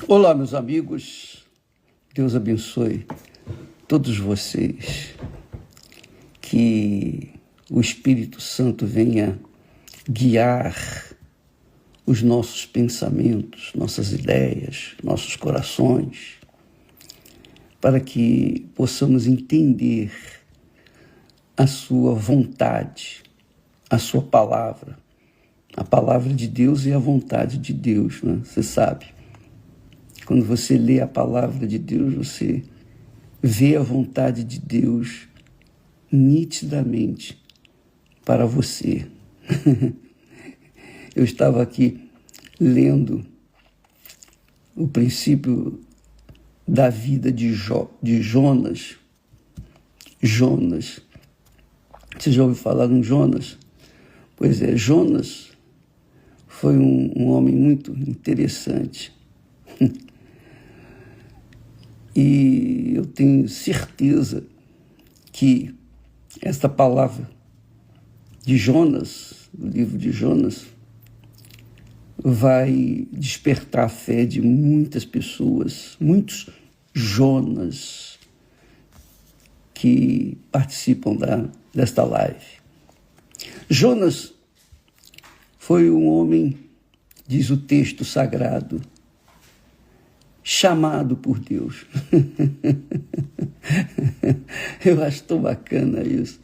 Olá, meus amigos, Deus abençoe todos vocês, que o Espírito Santo venha guiar os nossos pensamentos, nossas ideias, nossos corações, para que possamos entender a sua vontade, a sua palavra. A palavra de Deus e a vontade de Deus, né? Você sabe. Quando você lê a palavra de Deus, você vê a vontade de Deus nitidamente para você. Eu estava aqui lendo o princípio da vida de Jonas. Jonas. Você já ouviu falar em Jonas? Pois é, Jonas foi um homem muito interessante. E eu tenho certeza que esta palavra de Jonas, do livro de Jonas, vai despertar a fé de muitas pessoas, muitos Jonas que participam desta live. Jonas foi um homem, diz o texto sagrado, chamado por Deus. Eu acho tão bacana isso.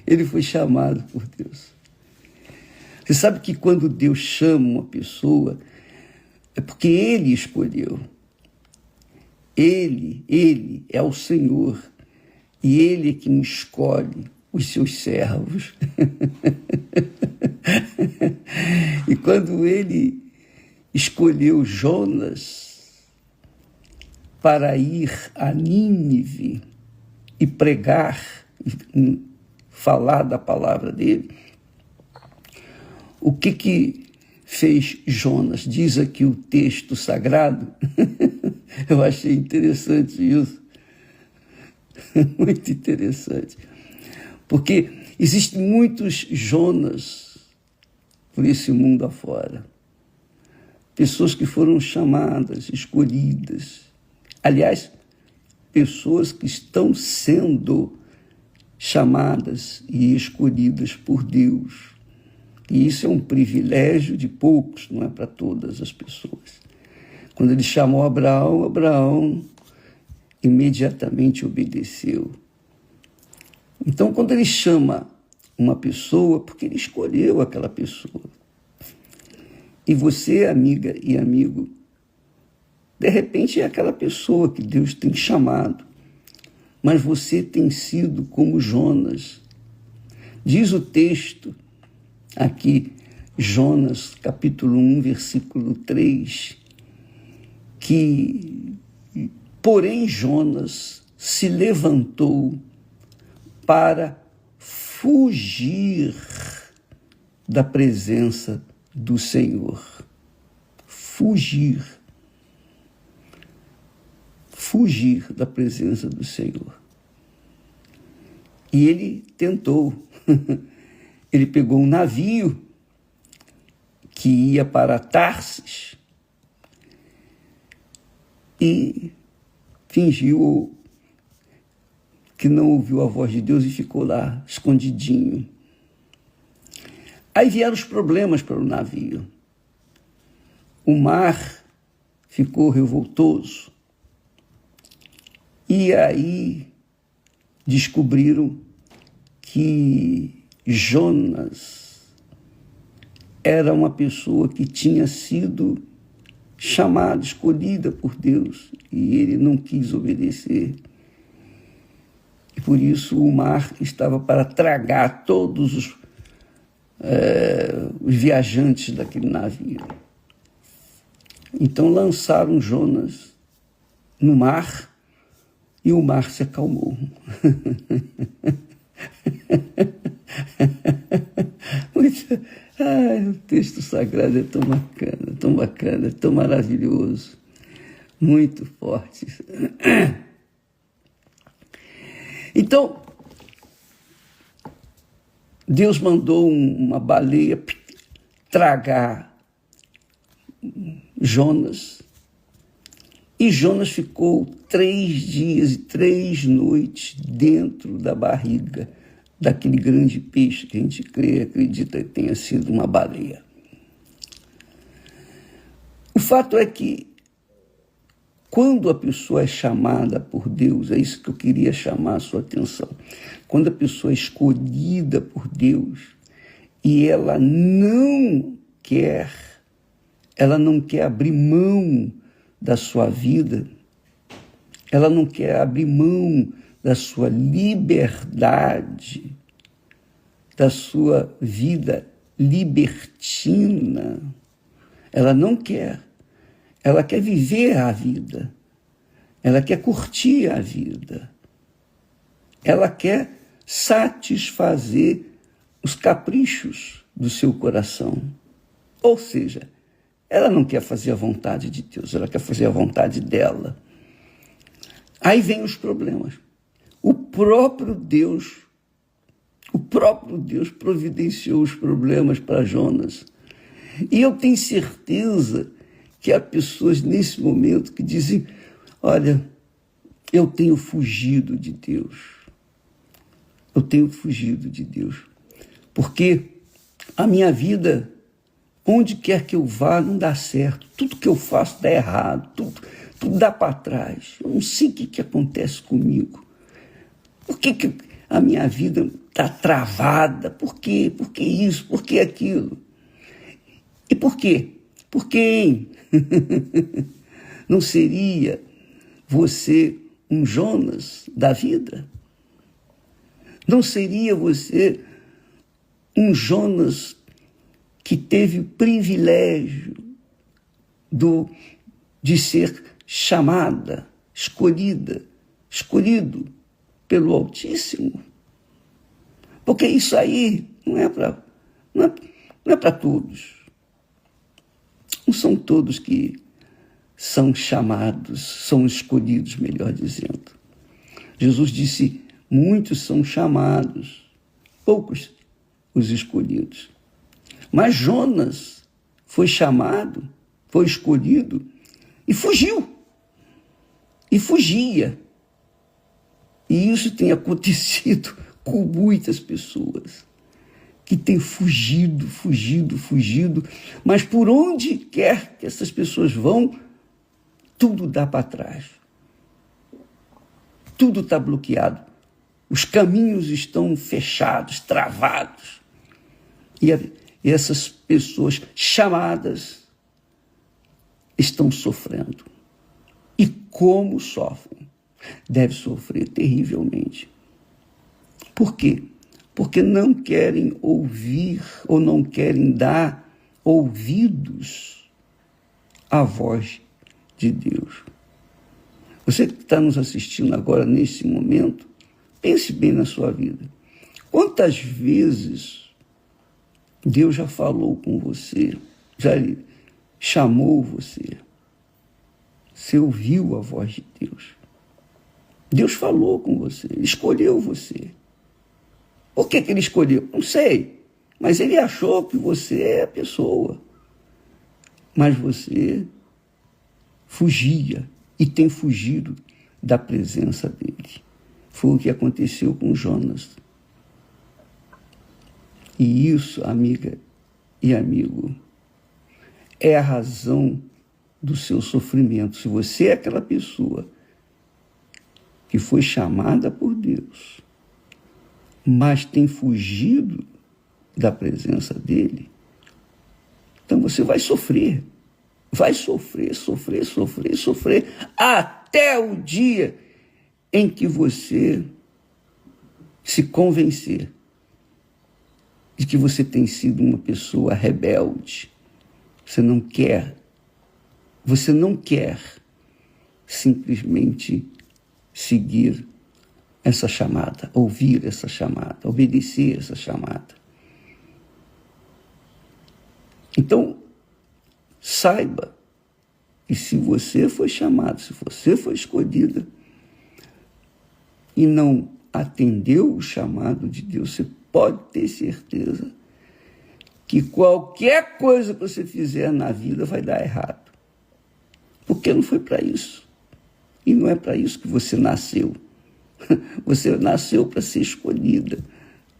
Ele foi chamado por Deus. Você sabe que quando Deus chama uma pessoa, é porque Ele escolheu. Ele é o Senhor. E Ele é que me escolhe os seus servos. E quando Ele escolheu Jonas para ir a Nínive e pregar, e falar da palavra dele, o que fez Jonas? Diz aqui o texto sagrado. Eu achei interessante isso. Muito interessante. Porque existem muitos Jonas por esse mundo afora. Pessoas que foram chamadas, escolhidas. Aliás, pessoas que estão sendo chamadas e escolhidas por Deus. E isso é um privilégio de poucos, não é para todas as pessoas. Quando ele chamou Abraão, Abraão imediatamente obedeceu. Então, quando ele chama uma pessoa, porque ele escolheu aquela pessoa. E você, amiga e amigo, de repente é aquela pessoa que Deus tem chamado, mas você tem sido como Jonas. Diz o texto aqui, Jonas, capítulo 1, versículo 3, que, porém, Jonas se levantou para fugir da presença do Senhor. Fugir da presença do Senhor. E ele tentou. Ele pegou um navio que ia para Tarsis e fingiu que não ouviu a voz de Deus e ficou lá, escondidinho. Aí vieram os problemas para o navio. O mar ficou revoltoso. E aí descobriram que Jonas era uma pessoa que tinha sido chamada, escolhida por Deus, e ele não quis obedecer. E por isso o mar estava para tragar todos os viajantes daquele navio. Então lançaram Jonas no mar e o mar se acalmou. O texto sagrado é tão bacana, é tão maravilhoso, muito forte. Então, Deus mandou uma baleia tragar Jonas E Jonas ficou 3 dias e 3 noites dentro da barriga daquele grande peixe que a gente acredita que tenha sido uma baleia. O fato é que quando a pessoa é chamada por Deus, é isso que eu queria chamar a sua atenção, quando a pessoa é escolhida por Deus e ela não quer abrir mão da sua vida, ela não quer abrir mão da sua liberdade, da sua vida libertina. Ela não quer. Ela quer viver a vida. Ela quer curtir a vida. Ela quer satisfazer os caprichos do seu coração. Ou seja, ela não quer fazer a vontade de Deus, ela quer fazer a vontade dela. Aí vem os problemas. O próprio Deus providenciou os problemas para Jonas. E eu tenho certeza que há pessoas nesse momento que dizem, olha, eu tenho fugido de Deus. Eu tenho fugido de Deus. Porque a minha vida, onde quer que eu vá, não dá certo. Tudo que eu faço dá errado. Tudo dá para trás. Eu não sei o que acontece comigo. Por que a minha vida está travada? Por quê? Por que isso? Por que aquilo? E por quê? Por quê? Não seria você um Jonas da vida? Não seria você um Jonas que teve o privilégio de ser escolhido pelo Altíssimo? Porque isso aí não é para todos. Não são todos que são chamados, são escolhidos, melhor dizendo. Jesus disse, muitos são chamados, poucos os escolhidos. Mas Jonas foi chamado, foi escolhido e fugiu. E fugia. E isso tem acontecido com muitas pessoas que têm fugido, mas por onde quer que essas pessoas vão, tudo dá para trás. Tudo está bloqueado. Os caminhos estão fechados, travados. E essas pessoas chamadas estão sofrendo. E como sofrem? Deve sofrer terrivelmente. Por quê? Porque não querem ouvir ou não querem dar ouvidos à voz de Deus. Você que está nos assistindo agora, nesse momento, pense bem na sua vida. Quantas vezes Deus já falou com você, já chamou você? Você ouviu a voz de Deus? Deus falou com você, Ele escolheu você. Por que Ele escolheu? Não sei, mas Ele achou que você é a pessoa. Mas você fugia e tem fugido da presença dEle. Foi o que aconteceu com Jonas. E isso, amiga e amigo, é a razão do seu sofrimento. Se você é aquela pessoa que foi chamada por Deus, mas tem fugido da presença dEle, então você vai sofrer. Vai sofrer, até o dia em que você se convencer de que você tem sido uma pessoa rebelde. Você não quer simplesmente seguir essa chamada, ouvir essa chamada, obedecer essa chamada. Então, saiba que se você foi chamado, se você foi escolhida e não atendeu o chamado de Deus, você pode ter certeza que qualquer coisa que você fizer na vida vai dar errado. Porque não foi para isso. E não é para isso que você nasceu. Você nasceu para ser escolhida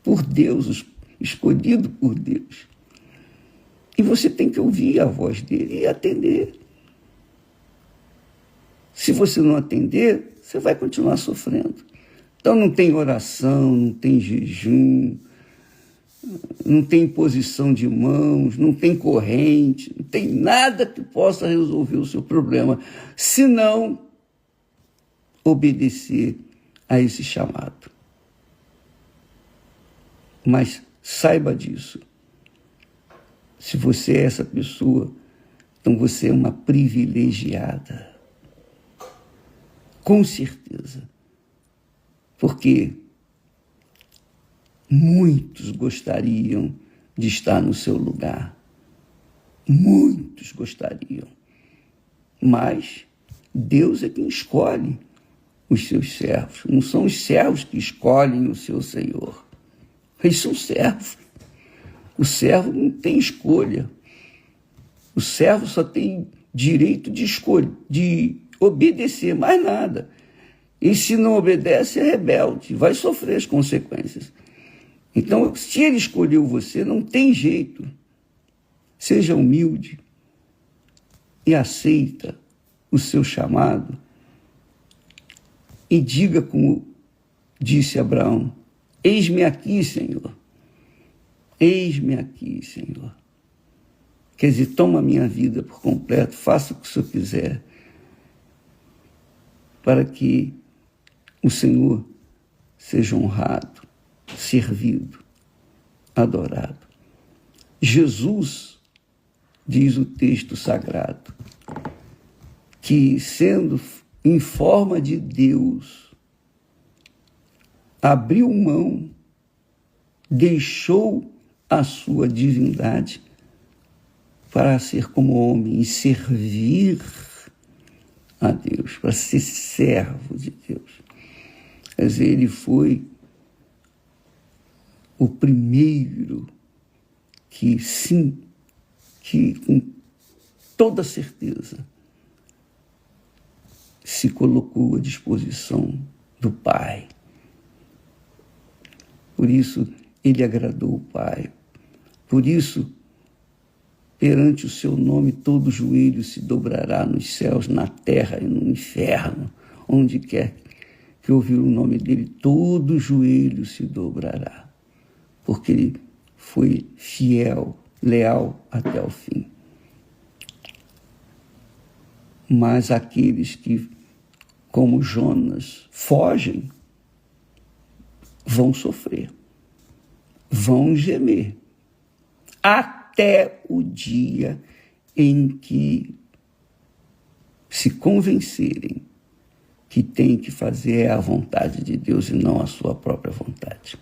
por Deus, escolhido por Deus. E você tem que ouvir a voz dele e atender. Se você não atender, você vai continuar sofrendo. Então não tem oração, não tem jejum, não tem imposição de mãos, não tem corrente, não tem nada que possa resolver o seu problema, senão obedecer a esse chamado. Mas saiba disso. Se você é essa pessoa, então você é uma privilegiada. Com certeza. Porque muitos gostariam de estar no seu lugar. Muitos gostariam. Mas Deus é quem escolhe os seus servos. Não são os servos que escolhem o seu Senhor. Eles são servos. O servo não tem escolha. O servo só tem direito de escolha, de obedecer, mais nada. E se não obedece, é rebelde, vai sofrer as consequências. Então, se ele escolheu você, não tem jeito. Seja humilde e aceita o seu chamado e diga como disse Abraão: eis-me aqui, Senhor. Eis-me aqui, Senhor. Quer dizer, toma a minha vida por completo, faça o que o Senhor quiser, para que o Senhor seja honrado, servido, adorado. Jesus, diz o texto sagrado, que sendo em forma de Deus, abriu mão, deixou a sua divindade para ser como homem e servir a Deus, para ser servo de Deus. Quer dizer, ele foi o primeiro que com toda certeza se colocou à disposição do Pai. Por isso, ele agradou o Pai. Por isso, perante o seu nome, todo joelho se dobrará nos céus, na terra e no inferno. Onde quer que ouvir o nome dele, todo joelho se dobrará. Porque ele foi fiel, leal até o fim. Mas aqueles que, como Jonas, fogem, vão sofrer, vão gemer, até o dia em que se convencerem que tem que fazer a vontade de Deus e não a sua própria vontade.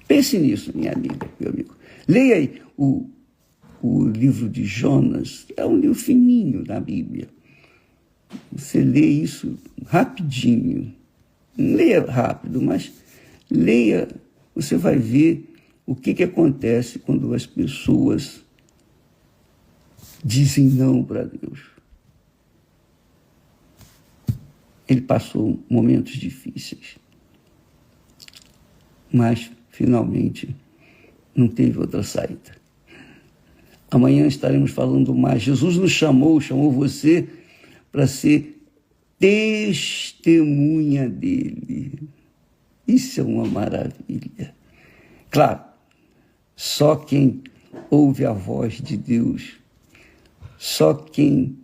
Pense nisso, minha amiga, meu amigo. Leia aí o livro de Jonas, é um livro fininho da Bíblia. Você lê isso rapidinho. Leia rápido, mas leia, você vai ver o que acontece quando as pessoas dizem não para Deus. Ele passou momentos difíceis, mas finalmente não teve outra saída. Amanhã estaremos falando mais. Jesus nos chamou você para ser testemunha dele. Isso é uma maravilha. Claro, só quem ouve a voz de Deus, só quem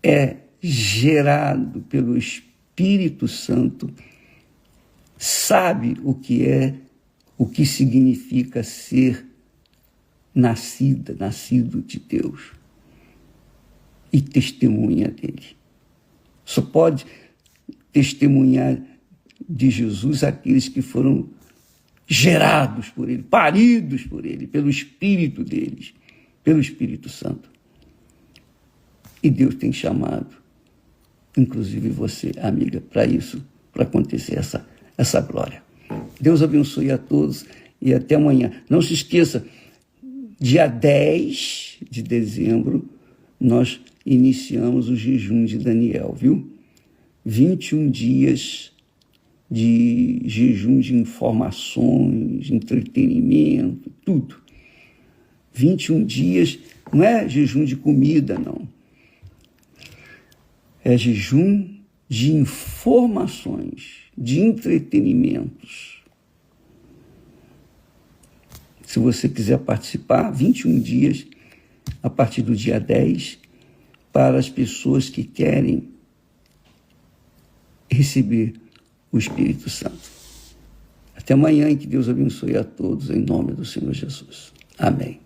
é gerado pelo Espírito Santo, sabe o que significa ser nascido de Deus e testemunha dele. Só pode testemunhar de Jesus aqueles que foram gerados por ele, paridos por ele, pelo Espírito deles, pelo Espírito Santo. E Deus tem chamado, inclusive você, amiga, para isso, para acontecer essa glória. Deus abençoe a todos e até amanhã. Não se esqueça, dia 10 de dezembro, nós iniciamos o jejum de Daniel, viu? 21 dias de jejum de informações, entretenimento, tudo. 21 dias, não é jejum de comida, não. É jejum de informações, de entretenimentos. Se você quiser participar, 21 dias, a partir do dia 10, para as pessoas que querem receber o Espírito Santo. Até amanhã, e que Deus abençoe a todos, em nome do Senhor Jesus. Amém.